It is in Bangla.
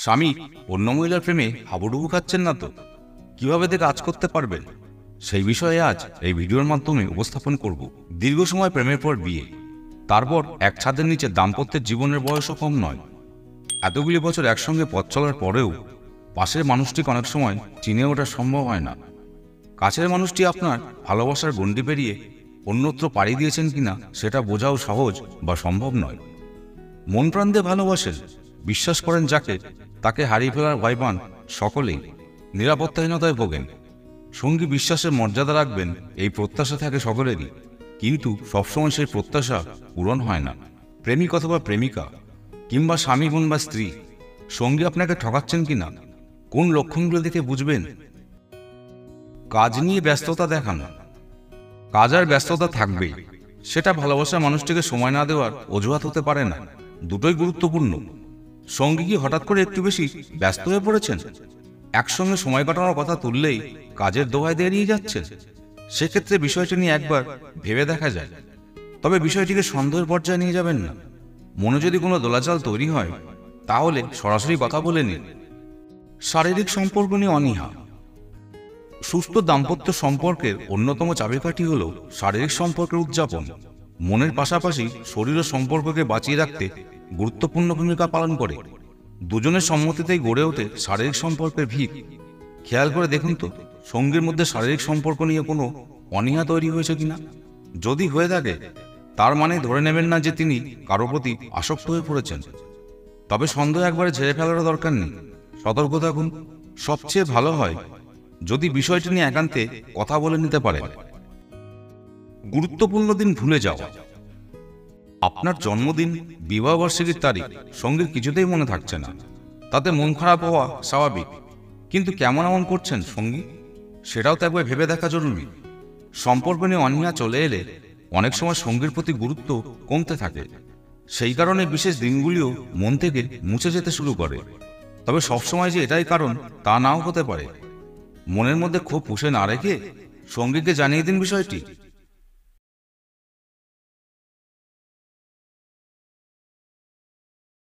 স্বামী অন্য মহিলার প্রেমে হাবুডুবু খাচ্ছেন না তো? কিভাবে তে কাজ করতে পারবেন, সেই বিষয়ে আজ এই ভিডিওর মাধ্যমে উপস্থাপন করব। দীর্ঘ সময় প্রেমের পর বিয়ে, তারপর এক ছাদের নিচে দাম্পত্যের জীবনের বয়সও কম নয়। এতগুলি বছর একসঙ্গে পথ চলার পরেও পাশের মানুষটিকে অনেক সময় চিনে ওঠা সম্ভব হয় না। কাছের মানুষটি আপনার ভালোবাসার গণ্ডি পেরিয়ে অন্যত্র পাড়ি দিয়েছেন কিনা সেটা বোঝাও সহজ বা সম্ভব নয়। মন প্রাণ দিয়ে ভালোবাসেন, বিশ্বাস করেন যাকে, তাকে হারিয়ে ফেলার ভয় পান সকলেই। নিরাপত্তাহীনতায় ভোগেন, সঙ্গী বিশ্বাসের মর্যাদা রাখবেন এই প্রত্যাশা থাকে সকলেরই, কিন্তু সবসময় সেই প্রত্যাশা পূরণ হয় না। প্রেমিক অথবা প্রেমিকা কিংবা স্বামী বোন বা স্ত্রী, সঙ্গী আপনাকে ঠকাচ্ছেন কিনা কোন লক্ষণগুলো দেখে বুঝবেন? কাজ নিয়ে ব্যস্ততা দেখানো। কাজ আর ব্যস্ততা থাকবেই, সেটা ভালোবাসার মানুষটিকে সময় না দেওয়ার অজুহাত হতে পারে না। দুটোই গুরুত্বপূর্ণ। সঙ্গী কি হঠাৎ করে একটু বেশি ব্যস্ত হয়ে পড়েছেন? একসঙ্গে সময় কাটানোর কথা তুললেই কাজের দোহাই দিয়ে এড়িয়ে যাচ্ছেন? সেক্ষেত্রে বিষয়টি নিয়ে একবার ভেবে দেখা যায়। তবে বিষয়টিকে সন্দেহের পর্যায়ে নিয়ে যাবেন না। মনে যদি কোনো দোলাচাল তৈরি হয়, তাহলে সরাসরি কথা বলে নিন। শারীরিক সম্পর্ক নিয়ে অনীহা। সুস্থ দাম্পত্য সম্পর্কের অন্যতম চাবিকাঠি হল শারীরিক সম্পর্কের উদযাপন। মনের পাশাপাশি শরীর ও সম্পর্ককে বাঁচিয়ে রাখতে গুরুত্বপূর্ণ ভূমিকা পালন করে। দুজনের সম্মতিতেই গড়ে ওঠে শারীরিক সম্পর্কের ভিত। খেয়াল করে দেখুন তো, সঙ্গীর মধ্যে শারীরিক সম্পর্ক নিয়ে কোনো অনীহা তৈরি হয়েছে কিনা। যদি হয়ে থাকে, তার মানে ধরে নেবেন না যে তিনি কারো প্রতি আসক্ত হয়ে পড়েছেন। তবে সন্দেহ একবারে ঝেড়ে ফেলার দরকার নেই, সতর্ক থাকুন। সবচেয়ে ভালো হয় যদি বিষয়টি নিয়ে একান্তে কথা বলে নিতে পারেন। গুরুত্বপূর্ণ দিন ভুলে যাওয়া। আপনার জন্মদিন, বিবাহবার্ষিকীর তারিখ সঙ্গীর কিছুতেই মনে থাকছে না, তাতে মন খারাপ হওয়া স্বাভাবিক। কিন্তু কেমন এমন করছেন সঙ্গী, সেটাও তো একবার ভেবে দেখা জরুরি। সম্পর্ক নিয়ে অনীহা চলে এলে অনেক সময় সঙ্গীর প্রতি গুরুত্ব কমতে থাকে। সেই কারণে বিশেষ দিনগুলিও মন থেকে মুছে যেতে শুরু করে। তবে সবসময় যে এটাই কারণ তা নাও হতে পারে। মনের মধ্যে ক্ষোভ পুষে না রেখে সঙ্গীকে জানিয়ে দিন বিষয়টি।